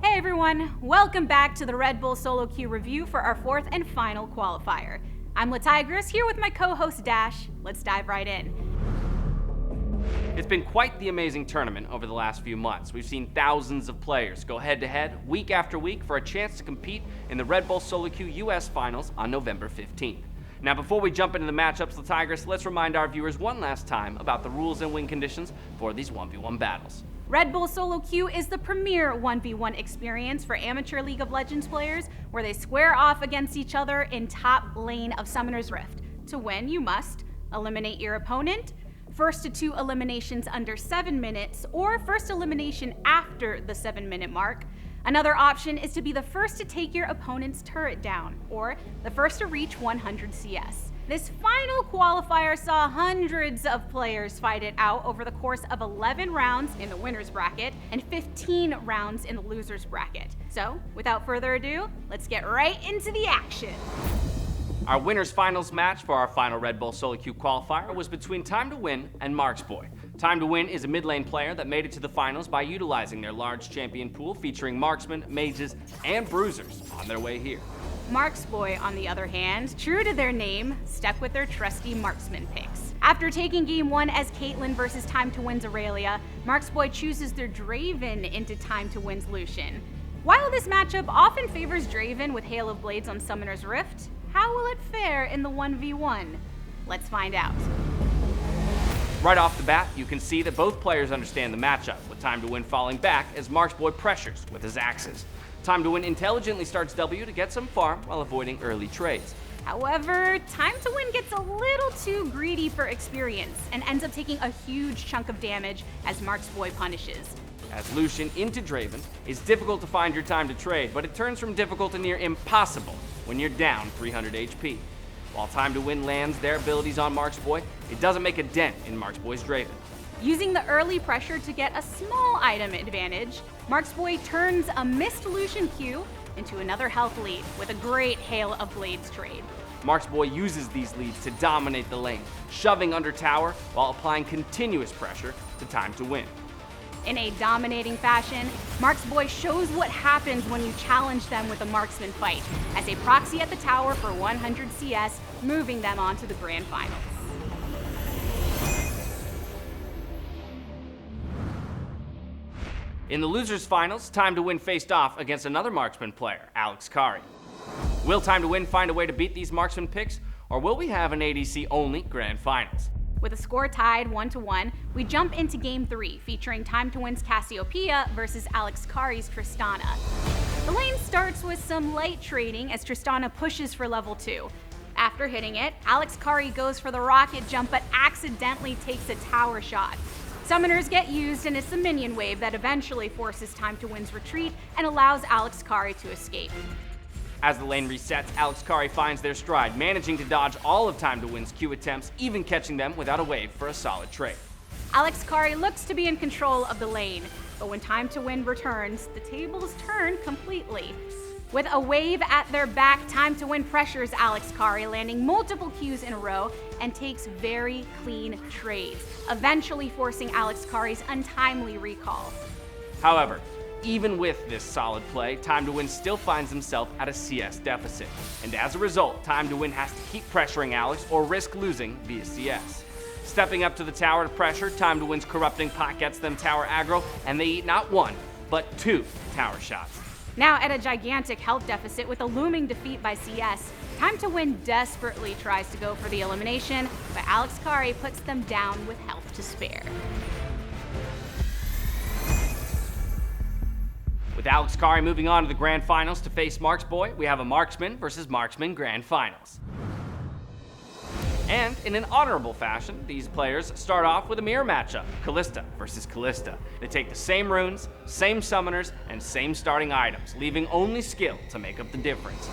Hey everyone, welcome back to the Red Bull solo queue review for our fourth and final qualifier. I'm LeTigress here with my co-host Dash. Let's dive right in. It's been quite the amazing tournament over the last few months. We've seen thousands of players go head-to-head week after week for a chance to compete in the Red Bull Solo Queue US Finals on November 15th. Now, before we jump into the matchups, LeTigress, let's remind our viewers one last time about the rules and win conditions for these 1v1 battles. Red Bull Solo Queue is the premier 1v1 experience for amateur League of Legends players where they square off against each other in top lane of Summoner's Rift. To win, you must eliminate your opponent, first to 2 eliminations under 7 minutes, or first elimination after the 7-minute mark. Another option is to be the first to take your opponent's turret down, or the first to reach 100 CS. This final qualifier saw hundreds of players fight it out over the course of 11 rounds in the winner's bracket and 15 rounds in the loser's bracket. So, without further ado, let's get right into the action. Our winner's finals match for our final Red Bull Solo Queue qualifier was between Time to Win and Marksboy. Time to Win is a mid lane player that made it to the finals by utilizing their large champion pool featuring marksmen, mages, and bruisers on their way here. Marksboy, on the other hand, true to their name, stuck with their trusty marksman picks. After taking game 1 as Caitlyn versus Time to Win's Aurelia, Marksboy chooses their Draven into Time to Win's Lucian. While this matchup often favors Draven with Hail of Blades on Summoner's Rift, how will it fare in the 1v1? Let's find out. Right off the bat, you can see that both players understand the matchup, with Time to Win falling back as Marksboy pressures with his axes. Time to Win intelligently starts W to get some farm while avoiding early trades. However, Time to Win gets a little too greedy for experience and ends up taking a huge chunk of damage as Marksboy punishes. As Lucian into Draven, it's difficult to find your time to trade, but it turns from difficult to near impossible when you're down 300 HP. While Time to Win lands their abilities on Marksboy, it doesn't make a dent in Marksboy's Draven. Using the early pressure to get a small item advantage, Marksboy turns a missed Lucian Q into another health lead with a great Hail of Blades trade. Marksboy uses these leads to dominate the lane, shoving under tower while applying continuous pressure to Time to Win. In a dominating fashion, Marksboy shows what happens when you challenge them with a marksman fight, as a proxy at the tower for 100 CS, moving them on to the grand finals. In the losers finals, Time to Win faced off against another marksman player, Alex Kari. Will Time to Win find a way to beat these marksman picks, or will we have an ADC-only grand finals? With a score tied 1-1, we jump into Game 3, featuring Time to Win's Cassiopeia versus Alex Kari's Tristana. The lane starts with some light trading as Tristana pushes for level 2. After hitting it, Alex Kari goes for the rocket jump but accidentally takes a tower shot. Summoners get used and it's a minion wave that eventually forces Time to Win's retreat and allows Alex Kari to escape. As the lane resets, Alex Kari finds their stride, managing to dodge all of Time to Win's Q attempts, even catching them without a wave for a solid trade. Alex Kari looks to be in control of the lane, but when Time to Win returns, the tables turn completely. With a wave at their back, Time to Win pressures Alex Kari, landing multiple Qs in a row and takes very clean trades, eventually forcing Alex Kari's untimely recall. However, even with this solid play, Time to Win still finds himself at a CS deficit. And as a result, Time to Win has to keep pressuring Alex or risk losing via CS. Stepping up to the tower to pressure, Time to Win's corrupting pot gets them tower aggro, and they eat not 1, but 2 tower shots. Now at a gigantic health deficit with a looming defeat by CS, Time to Win desperately tries to go for the elimination, but Alex Kari puts them down with health to spare. With Alex Kari moving on to the grand finals to face Marksboy, we have a marksman versus marksman grand finals. And in an honorable fashion, these players start off with a mirror matchup, Kalista versus Kalista. They take the same runes, same summoners, and same starting items, leaving only skill to make up the difference.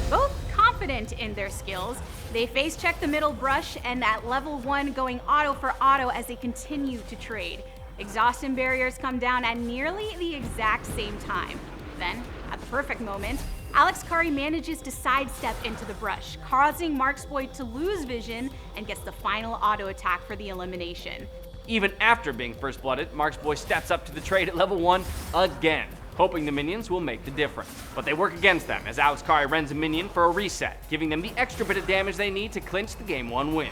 Both confident in their skills, they face check the middle brush and at level 1 going auto for auto as they continue to trade. Exhaust and barriers come down at nearly the exact same time. Then, at the perfect moment, Alex Kari manages to sidestep into the brush, causing Marksboy to lose vision and gets the final auto attack for the elimination. Even after being first blooded, Marksboy steps up to the trade at level 1 again, hoping the minions will make the difference. But they work against them as Alex Kari rends a minion for a reset, giving them the extra bit of damage they need to clinch the Game 1 win.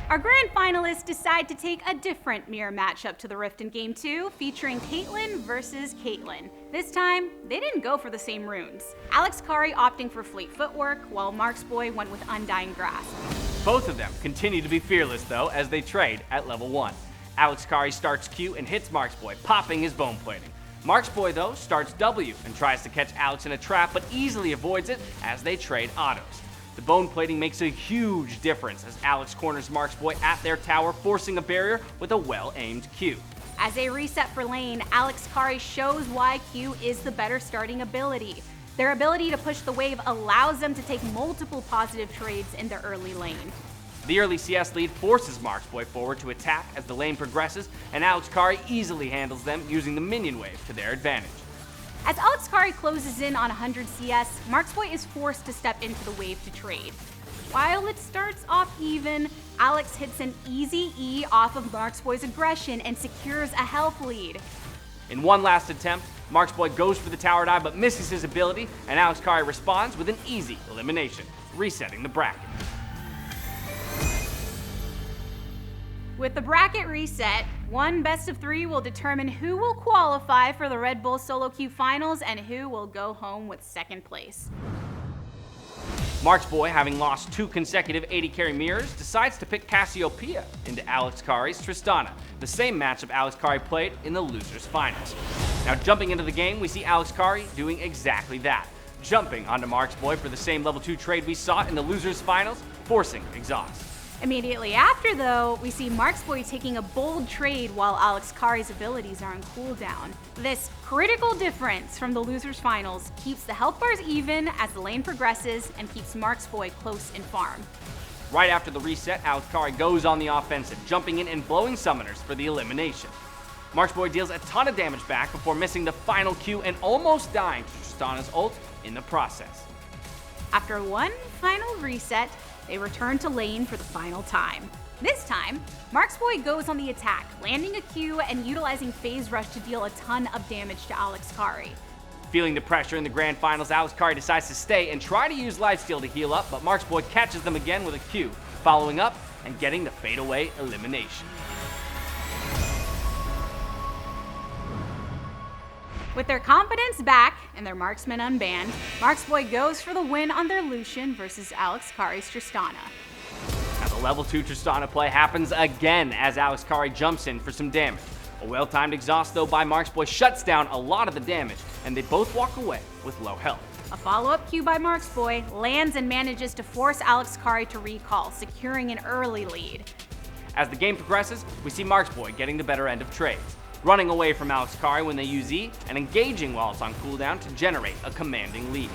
Our grand finalists decide to take a different mirror matchup to the Rift in Game 2, featuring Caitlyn versus Caitlyn. This time, they didn't go for the same runes. Alex Kari opting for Fleet Footwork, while Marksboy went with Undying Grasp. Both of them continue to be fearless though as they trade at level 1. Alex Kari starts Q and hits Marksboy, popping his bone plating. Marksboy though starts W and tries to catch Alex in a trap but easily avoids it as they trade autos. The bone plating makes a huge difference as Alex corners Marksboy at their tower, forcing a barrier with a well-aimed Q. As a reset for lane, Alex Kari shows why Q is the better starting ability. Their ability to push the wave allows them to take multiple positive trades in the early lane. The early CS lead forces Marksboy forward to attack as the lane progresses, and Alex Kari easily handles them using the minion wave to their advantage. As Alex Kari closes in on 100 CS, Marksboy is forced to step into the wave to trade. While it starts off even, Alex hits an easy E off of Marksboy's aggression and secures a health lead. In one last attempt, Marksboy goes for the tower dive but misses his ability, and Alex Kari responds with an easy elimination, resetting the bracket. With the bracket reset, one best of 3 will determine who will qualify for the Red Bull Solo Queue Finals and who will go home with second place. Marksboy, having lost 2 consecutive 80 carry mirrors, decides to pick Cassiopeia into Alex Kari's Tristana, the same matchup Alex Kari played in the losers finals. Now jumping into the game, we see Alex Kari doing exactly that, jumping onto Marksboy for the same level 2 trade we saw in the losers finals, forcing exhaust. Immediately after, though, we see Marksboy taking a bold trade while Alex Kari's abilities are on cooldown. This critical difference from the losers finals keeps the health bars even as the lane progresses and keeps Marksboy close in farm. Right after the reset, Alex Kari goes on the offensive, jumping in and blowing summoners for the elimination. Marksboy deals a ton of damage back before missing the final Q and almost dying to Tristana's ult in the process. After one final reset, they return to lane for the final time. This time, Marksboy goes on the attack, landing a Q and utilizing Phase Rush to deal a ton of damage to Alex Kari. Feeling the pressure in the grand finals, Alex Kari decides to stay and try to use lifesteal to heal up, but Marksboy catches them again with a Q, following up and getting the fadeaway elimination. With their confidence back and their marksman unbanned, Marksboy goes for the win on their Lucian versus Alex Kari's Tristana. Now the level 2 Tristana play happens again as Alex Kari jumps in for some damage. A well-timed exhaust though by Marksboy shuts down a lot of the damage, and they both walk away with low health. A follow-up Q by Marksboy lands and manages to force Alex Kari to recall, securing an early lead. As the game progresses, we see Marksboy getting the better end of trades, running away from Alex Kari when they use E, and engaging while it's on cooldown to generate a commanding lead.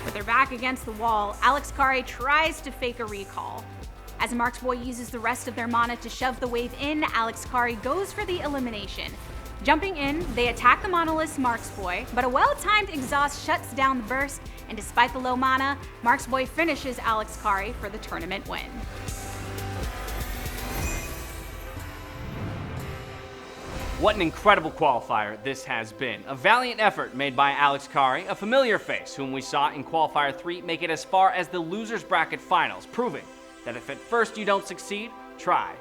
With their back against the wall, Alex Kari tries to fake a recall. As Marksboy uses the rest of their mana to shove the wave in, Alex Kari goes for the elimination. Jumping in, they attack the monolith Marksboy, but a well-timed exhaust shuts down the burst, and despite the low mana, Marksboy finishes Alex Kari for the tournament win. What an incredible qualifier this has been. A valiant effort made by Alex Kari, a familiar face whom we saw in Qualifier 3 make it as far as the losers bracket finals, proving that if at first you don't succeed, try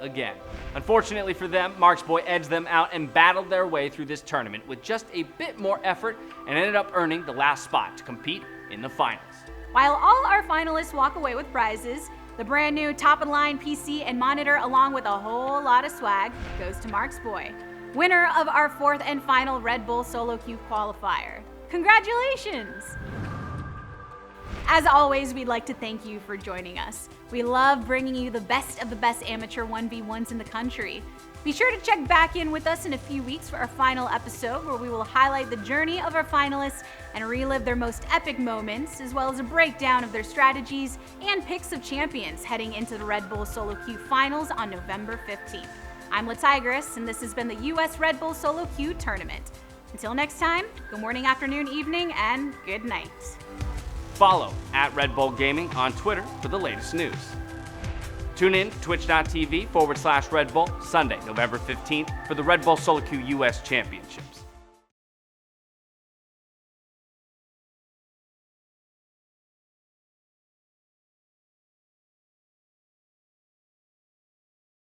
again. Unfortunately for them, Marksboy edged them out and battled their way through this tournament with just a bit more effort and ended up earning the last spot to compete in the finals. While all our finalists walk away with prizes, the brand new top-of-the-line PC and monitor, along with a whole lot of swag, goes to Marksboy, winner of our 4th and final Red Bull Solo Queue Qualifier. Congratulations! As always, we'd like to thank you for joining us. We love bringing you the best of the best amateur 1v1s in the country. Be sure to check back in with us in a few weeks for our final episode, where we will highlight the journey of our finalists and relive their most epic moments, as well as a breakdown of their strategies and picks of champions heading into the Red Bull Solo Queue Finals on November 15th. I'm LeTigress, and this has been the US Red Bull Solo Queue Tournament. Until next time, good morning, afternoon, evening, and good night. Follow @Red Bull Gaming on Twitter for the latest news. Tune in to twitch.tv/Red Bull Sunday, November 15th for the Red Bull Solo Queue US Championships.